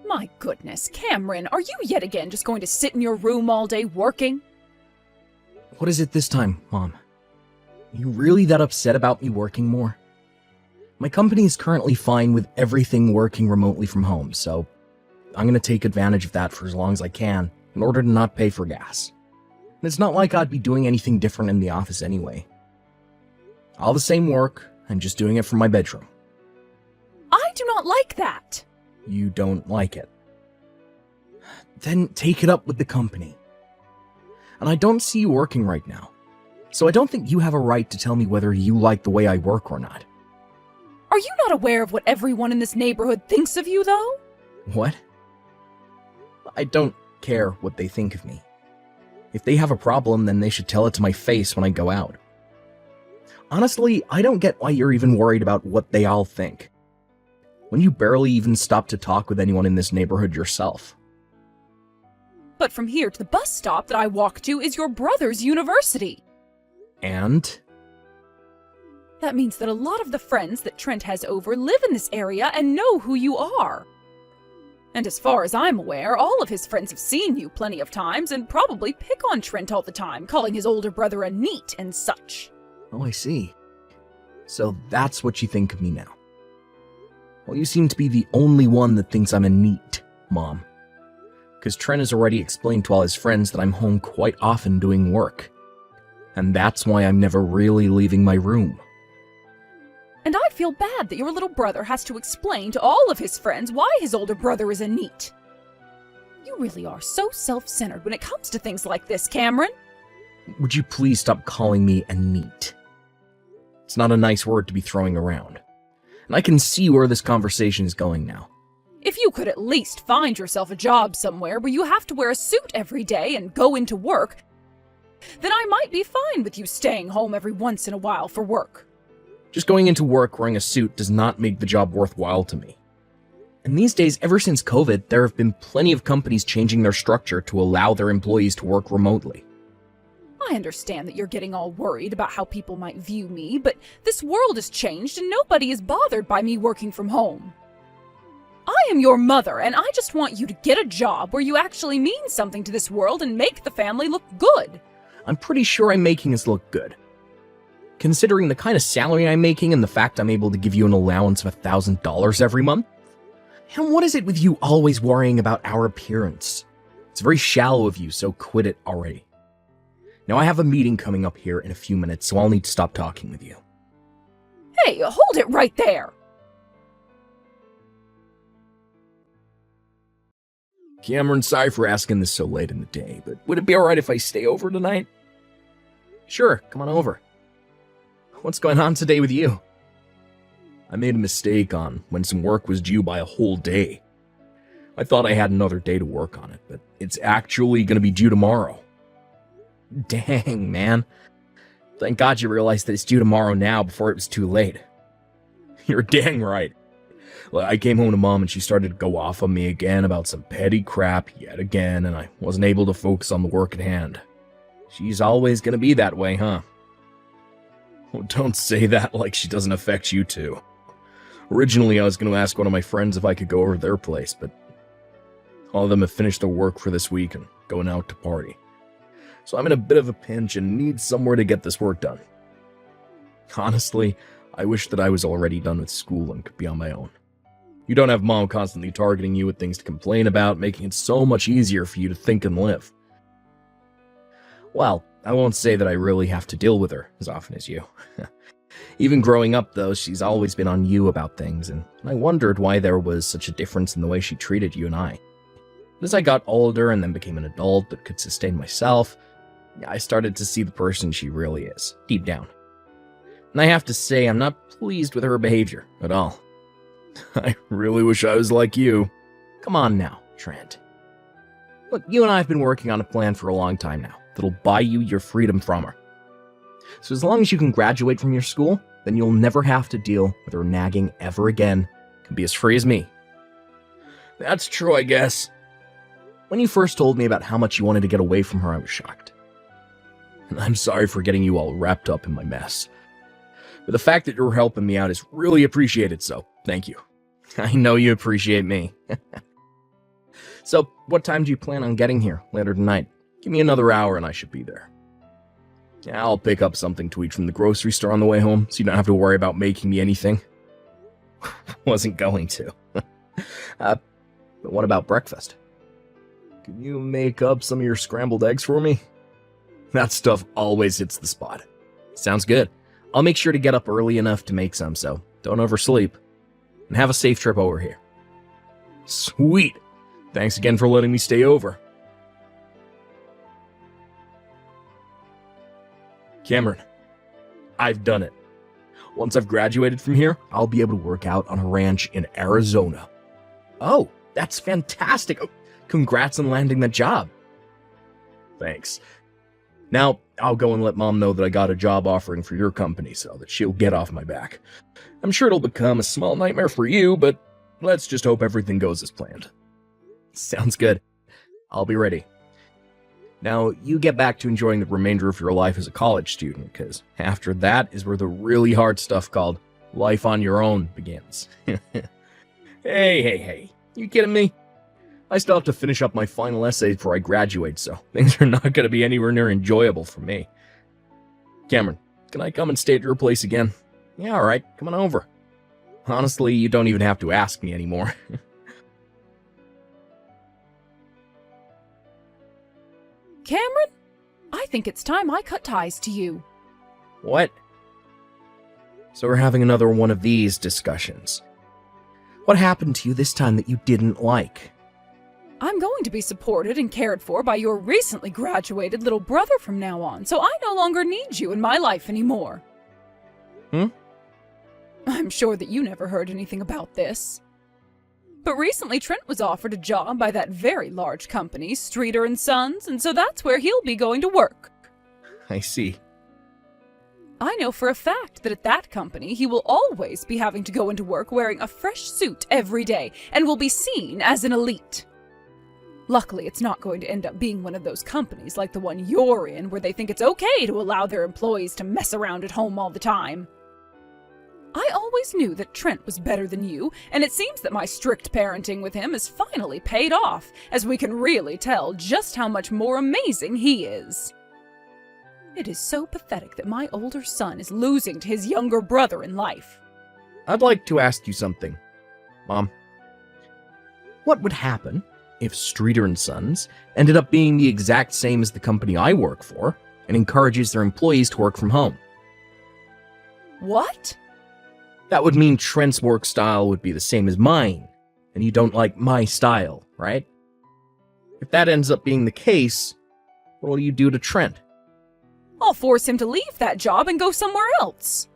My goodness, Cameron, are you yet again just going to sit in your room all day working? What is it this time, Mom? Are you really that upset about me working more? My company is currently fine with everything working remotely from home, so I'm going to take advantage of that for as long as I can in order to not pay for gas. And it's not like I'd be doing anything different in the office anyway. All the same work, I'm just doing it from my bedroom. I do not like that. You don't like it? Then take it up with the company. And I don't see you working right now, so I don't think you have a right to tell me whether you like the way I work or not. Are you not aware of what everyone in this neighborhood thinks of you, though? What? I don't care what they think of me. If they have a problem, then they should tell it to my face when I go out. Honestly, I don't get why you're even worried about what they all think, when you barely even stop to talk with anyone in this neighborhood yourself. But from here to the bus stop that I walk to is your brother's university. And? That means that a lot of the friends that Trent has over live in this area and know who you are. And as far as I'm aware, all of his friends have seen you plenty of times and probably pick on Trent all the time, calling his older brother a neat and such. Oh, I see. So that's what you think of me now. Well, you seem to be the only one that thinks I'm a neat, Mom. Because Trent has already explained to all his friends that I'm home quite often doing work. And that's why I'm never really leaving my room. And I feel bad that your little brother has to explain to all of his friends why his older brother is a neat. You really are so self-centered when it comes to things like this, Cameron. Would you please stop calling me a neat? It's not a nice word to be throwing around. And I can see where this conversation is going now. If you could at least find yourself a job somewhere where you have to wear a suit every day and go into work, then I might be fine with you staying home every once in a while for work. Just going into work wearing a suit does not make the job worthwhile to me. And these days, ever since COVID, there have been plenty of companies changing their structure to allow their employees to work remotely. I understand that you're getting all worried about how people might view me, but this world has changed and nobody is bothered by me working from home. I am your mother, and I just want you to get a job where you actually mean something to this world and make the family look good. I'm pretty sure I'm making us look good. Considering the kind of salary I'm making and the fact I'm able to give you an allowance of $1,000 every month. And what is it with you always worrying about our appearance? It's very shallow of you, so quit it already. Now I have a meeting coming up here in a few minutes, so I'll need to stop talking with you. Hey, hold it right there! Cameron, sorry for asking this so late in the day, but would it be alright if I stay over tonight? Sure, come on over. What's going on today with you? I made a mistake on when some work was due by a whole day. I thought I had another day to work on it, but it's actually going to be due tomorrow. Dang, man. Thank God you realized that it's due tomorrow now before it was too late. You're dang right. Well, I came home to Mom and she started to go off on me again about some petty crap yet again, and I wasn't able to focus on the work at hand. She's always going to be that way, huh? Oh, don't say that like she doesn't affect you too. Originally, I was going to ask one of my friends if I could go over to their place, but all of them have finished their work for this week and going out to party. So I'm in a bit of a pinch and need somewhere to get this work done. Honestly, I wish that I was already done with school and could be on my own. You don't have Mom constantly targeting you with things to complain about, making it so much easier for you to think and live. Well, I won't say that I really have to deal with her as often as you. Even growing up, though, she's always been on you about things, and I wondered why there was such a difference in the way she treated you and I. As I got older and then became an adult that could sustain myself, I started to see the person she really is, deep down. And I have to say, I'm not pleased with her behavior at all. I really wish I was like you. Come on now, Trent. Look, you and I have been working on a plan for a long time now that'll buy you your freedom from her. So as long as you can graduate from your school, then you'll never have to deal with her nagging ever again. You can be as free as me. That's true, I guess. When you first told me about how much you wanted to get away from her, I was shocked. And I'm sorry for getting you all wrapped up in my mess. But the fact that you're helping me out is really appreciated, so thank you. I know you appreciate me. So, what time do you plan on getting here later tonight? Give me another hour and I should be there. Yeah, I'll pick up something to eat from the grocery store on the way home, so you don't have to worry about making me anything. Wasn't going to. But what about breakfast? Can you make up some of your scrambled eggs for me? That stuff always hits the spot. Sounds good. I'll make sure to get up early enough to make some, so don't oversleep. And have a safe trip over here. Sweet! Thanks again for letting me stay over. Cameron, I've done it. Once I've graduated from here, I'll be able to work out on a ranch in Arizona. Oh, that's fantastic. Oh, congrats on landing that job. Thanks. Now, I'll go and let Mom know that I got a job offering for your company so that she'll get off my back. I'm sure it'll become a small nightmare for you, but let's just hope everything goes as planned. Sounds good. I'll be ready. Now, you get back to enjoying the remainder of your life as a college student, because after that is where the really hard stuff called life on your own begins. Hey, you kidding me? I still have to finish up my final essay before I graduate, so things are not going to be anywhere near enjoyable for me. Cameron, can I come and stay at your place again? Yeah, alright, come on over. Honestly, you don't even have to ask me anymore. Cameron, I think it's time I cut ties to you. What? So we're having another one of these discussions. What happened to you this time that you didn't like? I'm going to be supported and cared for by your recently graduated little brother from now on, so I no longer need you in my life anymore. I'm sure that you never heard anything about this. But recently Trent was offered a job by that very large company, Streeter & Sons, and so that's where he'll be going to work. I see. I know for a fact that at that company he will always be having to go into work wearing a fresh suit every day and will be seen as an elite. Luckily, it's not going to end up being one of those companies like the one you're in where they think it's okay to allow their employees to mess around at home all the time. I always knew that Trent was better than you, and it seems that my strict parenting with him has finally paid off, as we can really tell just how much more amazing he is. It is so pathetic that my older son is losing to his younger brother in life. I'd like to ask you something, Mom. What would happen if Streeter & Sons ended up being the exact same as the company I work for and encourages their employees to work from home? What? That would mean Trent's work style would be the same as mine, and you don't like my style, right? If that ends up being the case, what will you do to Trent? I'll force him to leave that job and go somewhere else.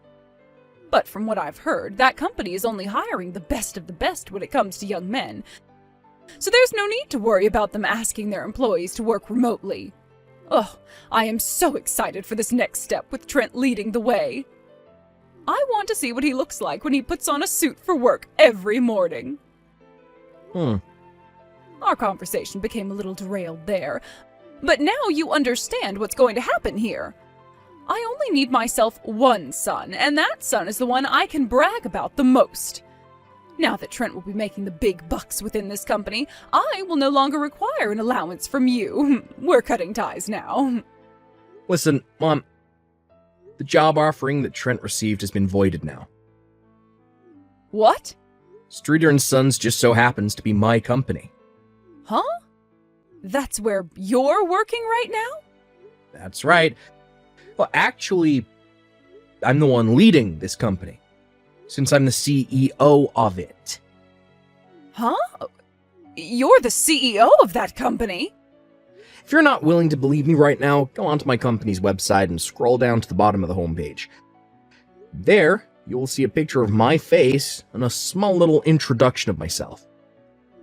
But from what I've heard, that company is only hiring the best of the best when it comes to young men, so there's no need to worry about them asking their employees to work remotely. Oh, I am so excited for this next step with Trent leading the way. I want to see what he looks like when he puts on a suit for work every morning. Our conversation became a little derailed there, but now you understand what's going to happen here. I only need myself one son, and that son is the one I can brag about the most. Now that Trent will be making the big bucks within this company, I will no longer require an allowance from you. We're cutting ties now. Listen, Mom. The job offering that Trent received has been voided now. What? Streeter & Sons just so happens to be my company. Huh? That's where you're working right now? That's right. Well, actually, I'm the one leading this company, since I'm the CEO of it. Huh? You're the CEO of that company? If you're not willing to believe me right now, go onto my company's website and scroll down to the bottom of the homepage. There, you will see a picture of my face and a small little introduction of myself.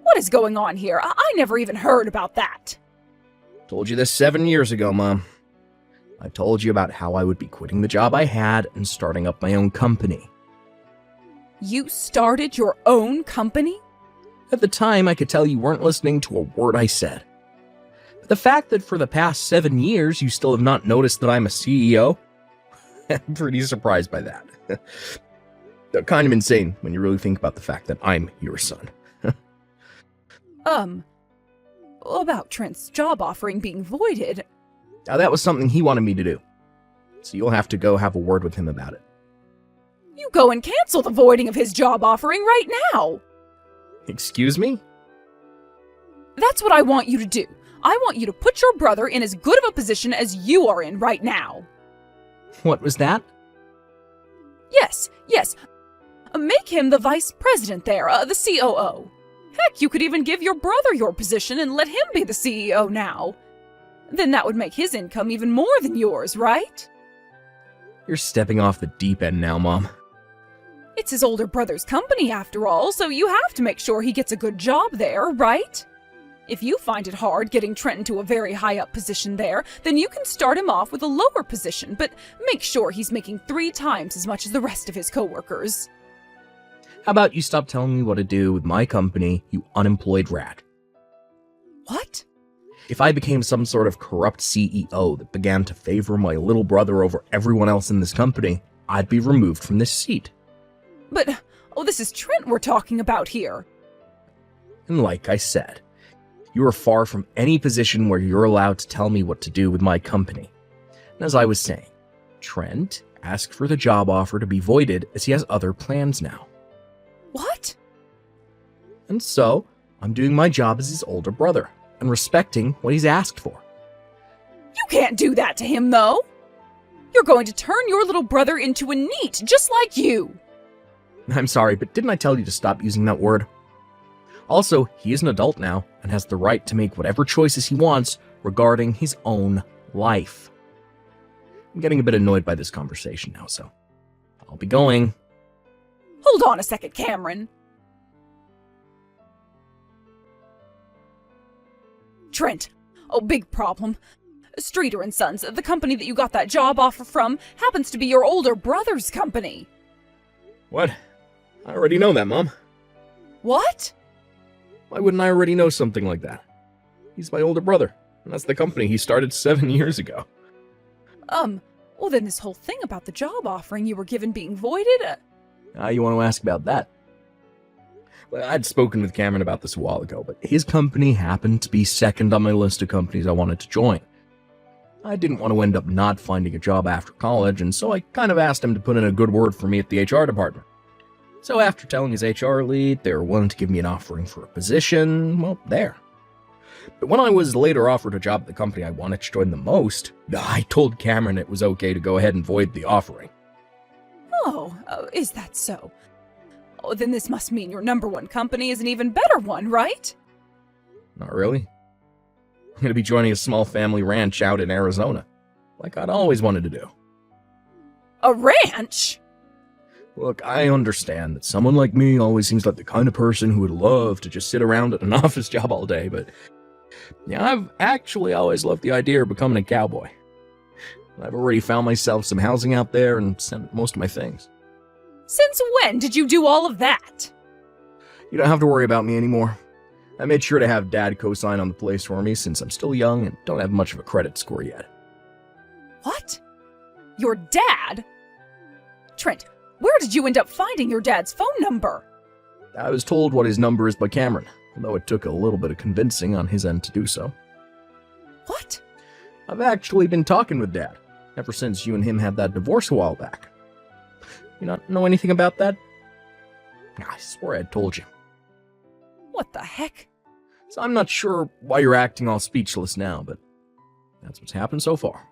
What is going on here? I never even heard about that. Told you this 7 years ago, Mom. I told you about how I would be quitting the job I had and starting up my own company. You started your own company? At the time, I could tell you weren't listening to a word I said. But the fact that for the past 7 years you still have not noticed that I'm a CEO? I'm pretty surprised by that. They're kind of insane when you really think about the fact that I'm your son. About Trent's job offering being voided. Now, that was something he wanted me to do. So you'll have to go have a word with him about it. You go and cancel the voiding of his job offering right now! Excuse me? That's what I want you to do. I want you to put your brother in as good of a position as you are in right now. What was that? Yes. Make him the vice president there, the COO. Heck, you could even give your brother your position and let him be the CEO now. Then that would make his income even more than yours, right? You're stepping off the deep end now, Mom. It's his older brother's company after all, so you have to make sure he gets a good job there, right? If you find it hard getting Trent into a very high up position there, then you can start him off with a lower position, but make sure he's making 3 times as much as the rest of his coworkers. How about you stop telling me what to do with my company, you unemployed rat? What? If I became some sort of corrupt CEO that began to favor my little brother over everyone else in this company, I'd be removed from this seat. But, this is Trent we're talking about here. And like I said, you are far from any position where you're allowed to tell me what to do with my company. And as I was saying, Trent asked for the job offer to be voided as he has other plans now. What? And so, I'm doing my job as his older brother and respecting what he's asked for. You can't do that to him, though. You're going to turn your little brother into a NEET, just like you. I'm sorry, but didn't I tell you to stop using that word? Also, he is an adult now and has the right to make whatever choices he wants regarding his own life. I'm getting a bit annoyed by this conversation now, so I'll be going. Hold on a second, Cameron. Trent. Big problem. Streeter and Sons, the company that you got that job offer from, happens to be your older brother's company. What? I already know that, Mom. What? Why wouldn't I already know something like that? He's my older brother, and that's the company he started 7 years ago. Well then this whole thing about the job offering you were given being voided? You want to ask about that? Well, I'd spoken with Cameron about this a while ago, but his company happened to be second on my list of companies I wanted to join. I didn't want to end up not finding a job after college, and so I kind of asked him to put in a good word for me at the HR department. So after telling his HR lead they were willing to give me an offering for a position, well, there. But when I was later offered a job at the company I wanted to join the most, I told Cameron it was okay to go ahead and void the offering. Oh, is that so? Then this must mean your number one company is an even better one, right? Not really. I'm going to be joining a small family ranch out in Arizona, like I'd always wanted to do. A ranch? Look, I understand that someone like me always seems like the kind of person who would love to just sit around at an office job all day, but yeah, I've actually always loved the idea of becoming a cowboy. I've already found myself some housing out there and sent most of my things. Since when did you do all of that? You don't have to worry about me anymore. I made sure to have Dad co-sign on the place for me since I'm still young and don't have much of a credit score yet. What? Your dad? Trent, where did you end up finding your dad's phone number? I was told what his number is by Cameron, although it took a little bit of convincing on his end to do so. What? I've actually been talking with Dad, ever since you and him had that divorce a while back. You not know anything about that? I swore I'd told you. What the heck? So I'm not sure why you're acting all speechless now, but that's what's happened so far.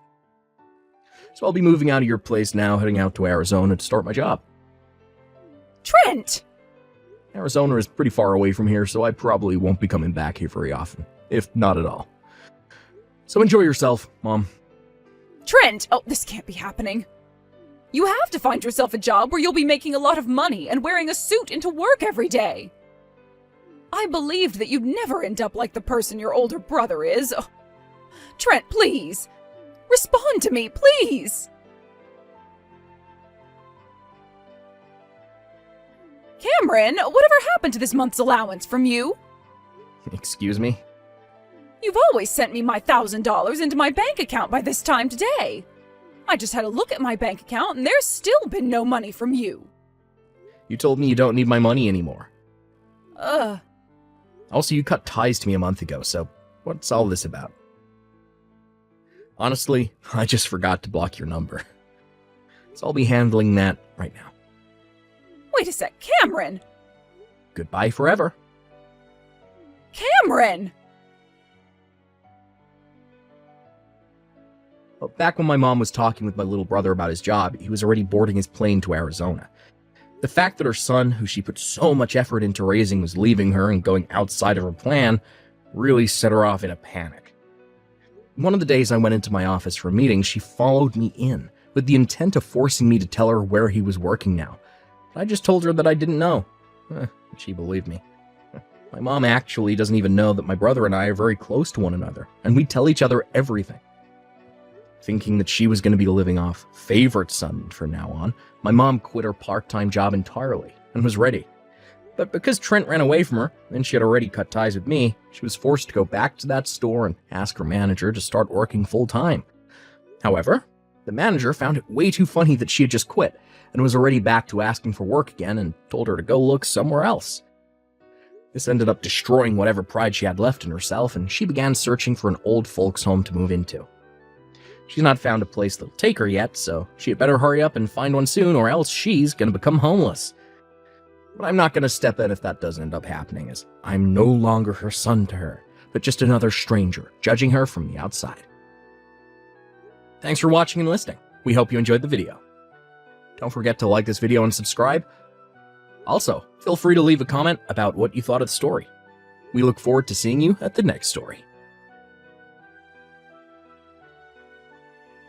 So I'll be moving out of your place now, heading out to Arizona to start my job. Trent! Arizona is pretty far away from here, so I probably won't be coming back here very often, if not at all. So enjoy yourself, Mom. Trent! This can't be happening. You have to find yourself a job where you'll be making a lot of money and wearing a suit into work every day. I believed that you'd never end up like the person your older brother is. Trent, please! Respond to me, please! Cameron, whatever happened to this month's allowance from you? Excuse me? You've always sent me my $1,000 into my bank account by this time today. I just had a look at my bank account and there's still been no money from you. You told me you don't need my money anymore. Uh, Also, you cut ties to me a month ago, so What's all this about? Honestly, I just forgot to block your number. So I'll be handling that right now. Wait a sec, Cameron! Goodbye forever. Cameron! Well, back when my mom was talking with my little brother about his job, he was already boarding his plane to Arizona. The fact that her son, who she put so much effort into raising, was leaving her and going outside of her plan really set her off in a panic. One of the days I went into my office for a meeting, she followed me in with the intent of forcing me to tell her where he was working now. But I just told her that I didn't know. She believed me. My mom actually doesn't even know that my brother and I are very close to one another, and we tell each other everything. Thinking that she was going to be living off favorite son from now on, my mom quit her part-time job entirely and was ready. But because Trent ran away from her, and she had already cut ties with me, she was forced to go back to that store and ask her manager to start working full-time. However, the manager found it way too funny that she had just quit and was already back to asking for work again and told her to go look somewhere else. This ended up destroying whatever pride she had left in herself, and she began searching for an old folks' home to move into. She's not found a place that'll take her yet, so she had better hurry up and find one soon, or else she's gonna become homeless. But I'm not gonna step in if that does end up happening, as I'm no longer her son to her, but just another stranger, judging her from the outside. Thanks for watching and listening. We hope you enjoyed the video. Don't forget to like this video and subscribe. Also, feel free to leave a comment about what you thought of the story. We look forward to seeing you at the next story.